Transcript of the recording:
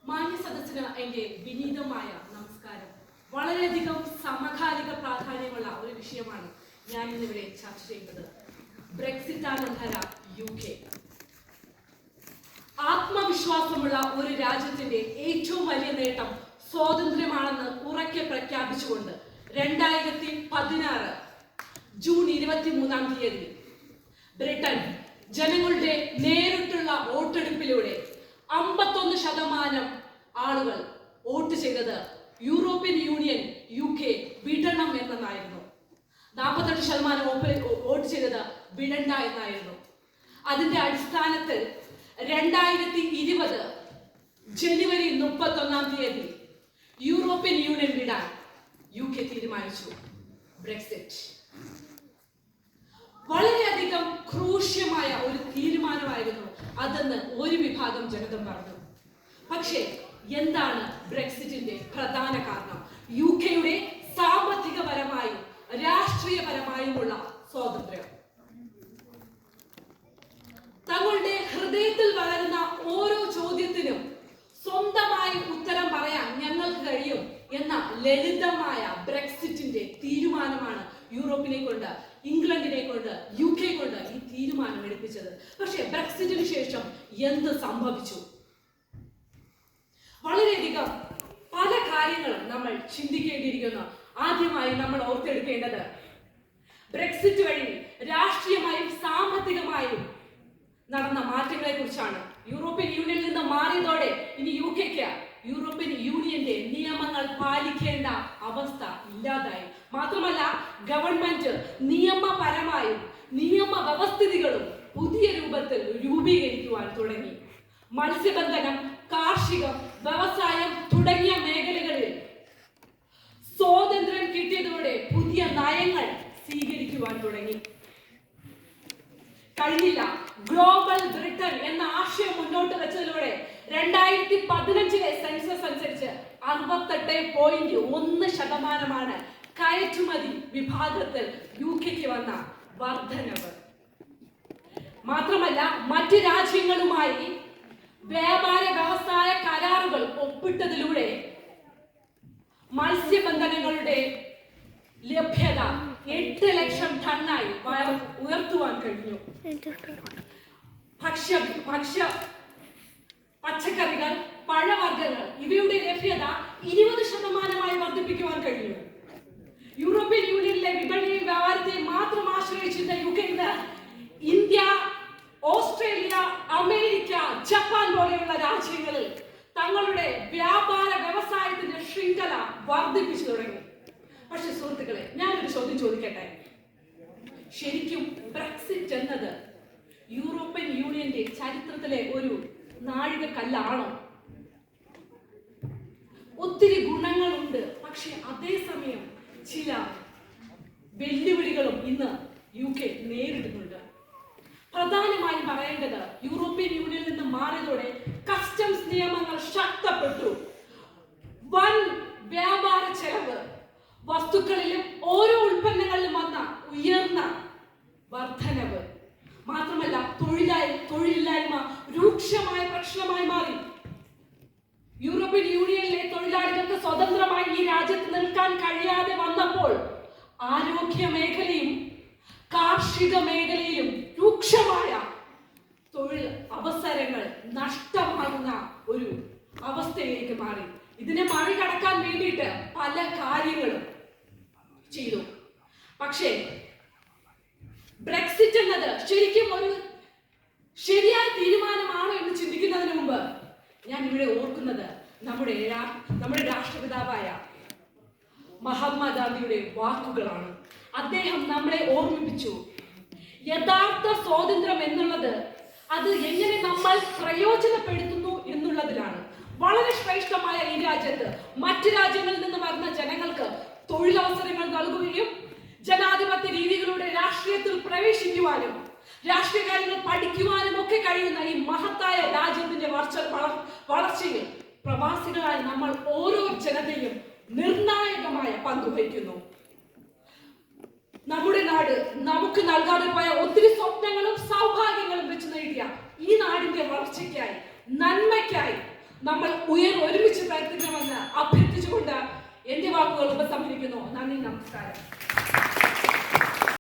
മാന്യ സദസ്സിന് എന്റെ വിനീതമായ നമസ്കാരം. വളരെയധികം സമകാലിക പ്രാധാന്യമുള്ള ഒരു വിഷയമാണ് ഞാൻ ഇന്നിവിടെ ചർച്ച ചെയ്യുന്നത്. ബ്രെക്സിറ്റാനന്തര UK. ആത്മവിശ്വാസമുള്ള ഒരു രാജ്യത്തിന്റെ ഏറ്റവും വലിയ നേട്ടം സ്വാതന്ത്ര്യമാണെന്ന് ഉറക്കെ പ്രഖ്യാപിച്ചുകൊണ്ട് 2016 ജൂൺ 23 ബ്രിട്ടൻ ജനങ്ങളുടെ നേരിട്ടുള്ള വോട്ടെടുപ്പിലൂടെ 51% ആളുകൾ വോട്ട് ചെയ്തത് യൂറോപ്യൻ യൂണിയൻ UK വിടണം എന്നതായിരുന്നു. 48% വോട്ട് ചെയ്തത് വിടണ്ട എന്നായിരുന്നു. അതിന്റെ അടിസ്ഥാനത്തിൽ 2020 ജനുവരി 31 യൂറോപ്യൻ യൂണിയൻ വിടാൻ UK തീരുമാനിച്ചു. ബ്രെക്സിറ്റ് വളരെയധികം ക്രൂഷ്യമായ ഒരു തീരുമാനമായിരുന്നു അതെന്ന് ഒരു വിഭാഗം ജനത പറഞ്ഞു. പക്ഷേ എന്താണ് ബ്രെക്സിറ്റിന്റെ പ്രധാന കാരണം? UKയുടെ സാമ്പത്തികപരമായും രാഷ്ട്രീയപരമായുമുള്ള സ്വാതന്ത്ര്യം. തങ്ങളുടെ ഹൃദയത്തിൽ വളരുന്ന ഓരോ ചോദ്യത്തിനും സ്വന്തമായി ഉത്തരം പറയാൻ ഞങ്ങൾക്ക് കഴിയും എന്ന ലളിതമായ ബ്രെക്സിറ്റിന്റെ തീരുമാനമാണ് യൂറോപ്പിനെ കൊണ്ട്, ഇംഗ്ലണ്ടിനെ കൊണ്ട്, UK കൊണ്ട് ഈ തീരുമാനം എടുപ്പിച്ചത്. പക്ഷേ ബ്രെക്സിറ്റിന് ശേഷം എന്ത് സംഭവിച്ചു? വളരെയധികം പല കാര്യങ്ങളും നമ്മൾ ചിന്തിക്കേണ്ടിയിരിക്കുന്നു. ആദ്യമായി നമ്മൾ ഓർത്തെടുക്കേണ്ടത് ബ്രെക്സിറ്റ് വഴി രാഷ്ട്രീയമായും സാമ്പത്തികമായും നടന്ന മാറ്റങ്ങളെ കുറിച്ചാണ്. യൂറോപ്യൻ യൂണിയനിൽ നിന്ന് മാറിയതോടെ ഇനി UKക്ക് യൂറോപ്യൻ യൂണിയന്റെ നിയമങ്ങൾ പാലിക്കേണ്ട അവസ്ഥ ഇല്ലാതായി. മാത്രമല്ല ഗവൺമെന്റ് നിയമപരമായും നിയമവ്യവസ്ഥിതികളും പുതിയ രൂപത്തിൽ രൂപീകരിക്കുവാൻ തുടങ്ങി. മത്സ്യബന്ധനം, കാർഷികം, വ്യവസായം തുടങ്ങിയ മേഖലകളിൽ സ്വാതന്ത്ര്യം കിട്ടിയതോടെ പുതിയ നയങ്ങൾ സ്വീകരിക്കുവാൻ തുടങ്ങി. കഴിഞ്ഞില്ല. ഗ്ലോബൽ ബ്രിട്ടൻ എന്ന ആശയം മുന്നോട്ട് വെച്ചതിലൂടെ 2015 സെൻസസ് അനുസരിച്ച് 68.1% കയറ്റുമതി വിഭാഗത്തിൽ UKക്ക് വന്ന വർധനവ്. മാത്രമല്ല മറ്റ് രാജ്യങ്ങളുമായി വ്യാപാര വ്യവസായ കരാറുകൾ ഒപ്പിട്ടതിലൂടെ മത്സ്യബന്ധനങ്ങളുടെ ലഭ്യത 8 ലക്ഷം ടണ്ണായി ഉയർത്തുവാൻ കഴിഞ്ഞു. പച്ചക്കറികൾ, പഴവർഗ്ഗങ്ങൾ ഇവയുടെ ലഭ്യത 20% വർദ്ധിപ്പിക്കുവാൻ കഴിഞ്ഞു. യൂറോപ്യൻ യൂണിയനിലെ വിപണിയും വ്യാപാരത്തെയും മാത്രം ആശ്രയിച്ചിരുന്ന UK ഇന്ന് ഇന്ത്യ, ഓസ്ട്രേലിയ, അമേരിക്ക, ജപ്പാൻ പോലെയുള്ള രാജ്യങ്ങളിൽ തങ്ങളുടെ വ്യാപാര വ്യവസായത്തിന്റെ ശൃംഖല വർദ്ധിപ്പിച്ചു തുടങ്ങി. പക്ഷെ സുഹൃത്തുക്കളെ, ഞാനൊരു ചോദ്യം ചോദിക്കട്ടെ. ശരിക്കും ബ്രെക്സിറ്റ് എന്നത് യൂറോപ്യൻ യൂണിയന്റെ ചരിത്രത്തിലെ ഒരു നാഴികക്കല്ലാണോ? ഒത്തിരി ഗുണങ്ങളുണ്ട്, പക്ഷെ അതേസമയം ചില വെല്ലുവിളികളും ഇന്ന് UK നേരിടുന്നുണ്ട്. പ്രധാനമായും പറയേണ്ടത് യൂറോപ്യൻ യൂണിയനിൽ നിന്ന് മാറിയതോടെ കസ്റ്റംസ് നിയമങ്ങൾ ശക്തപ്പെട്ടു. വൻ വ്യാപാര ചെലവ്, വസ്തുക്കളിലും ഓരോ ഉൽപ്പന്നങ്ങളിലും വന്ന ഉയർന്ന വർധനവ്, മാത്രമല്ല തൊഴിലില്ലായ്മ രൂക്ഷമായ പ്രശ്നമായി മാറി. യൂറോപ്യൻ യൂണിയനിലെ തൊഴിലാളികൾക്ക് സ്വതന്ത്രമായി ഈ രാജ്യത്ത് നിൽക്കാൻ കഴിയാതെ വന്നപ്പോൾ ആരോഗ്യ മേഖലയും കാർഷിക മേഖലയിലും രൂക്ഷമായ തൊഴിൽ അവസരങ്ങൾ നഷ്ടമാകുന്ന ഒരു അവസ്ഥയിലേക്ക് മാറി. ഇതിനെ മറികടക്കാൻ വേണ്ടിയിട്ട് പല കാര്യങ്ങളും ചെയ്തു. പക്ഷേ ബ്രെക്സിറ്റ് എന്നത് ശരിക്കും ഒരു ശരിയായ തീരുമാനമാണോ എന്ന് ചിന്തിക്കുന്നതിന് മുമ്പ് ഞാൻ ഇവിടെ ഓർക്കുന്നത് നമ്മുടെ രാഷ്ട്രപിതാവായ മഹാത്മാഗാന്ധിയുടെ വാക്കുകളാണ്. അദ്ദേഹം നമ്മളെ ഓർമ്മിപ്പിച്ചു, യഥാർത്ഥ സ്വാതന്ത്ര്യം എന്നുള്ളത് അത് എങ്ങനെ നമ്മൾ പ്രയോജനപ്പെടുത്തുന്നു എന്നുള്ളതിലാണ്. വളരെ ശ്രേഷ്ഠമായ ഈ രാജ്യത്ത് മറ്റു രാജ്യങ്ങളിൽ നിന്ന് വരുന്ന ജനങ്ങൾക്ക് തൊഴിലവസരങ്ങൾ നൽകുകയും ജനാധിപത്യ രീതികളുടെ രാഷ്ട്രീയത്തിൽ പ്രവേശിക്കുവാനും രാഷ്ട്രീയ കാര്യങ്ങൾ പഠിക്കുവാനും ഒക്കെ കഴിയുന്ന ഈ മഹത്തായ രാജ്യത്തിന്റെ വളർച്ചയിൽ പ്രവാസികളായി നമ്മൾ ഓരോ ജനതയും നിർണായകമായ പങ്ക് വഹിക്കുന്നു. നമ്മുടെ നാട് നമുക്ക് നൽകാതെ പോയ ഒത്തിരി സ്വപ്നങ്ങളും സൗഭാഗ്യങ്ങളും വെച്ച് നന്മയ്ക്കായി നമ്മൾ ഒരുമിച്ച് പ്രയത്നിക്കണമെന്ന് അഭ്യർത്ഥിച്ചുകൊണ്ട് എന്റെ വാക്കുകൾ ഉപസംഹരിക്കുന്നു. നന്ദി, നമസ്കാരം.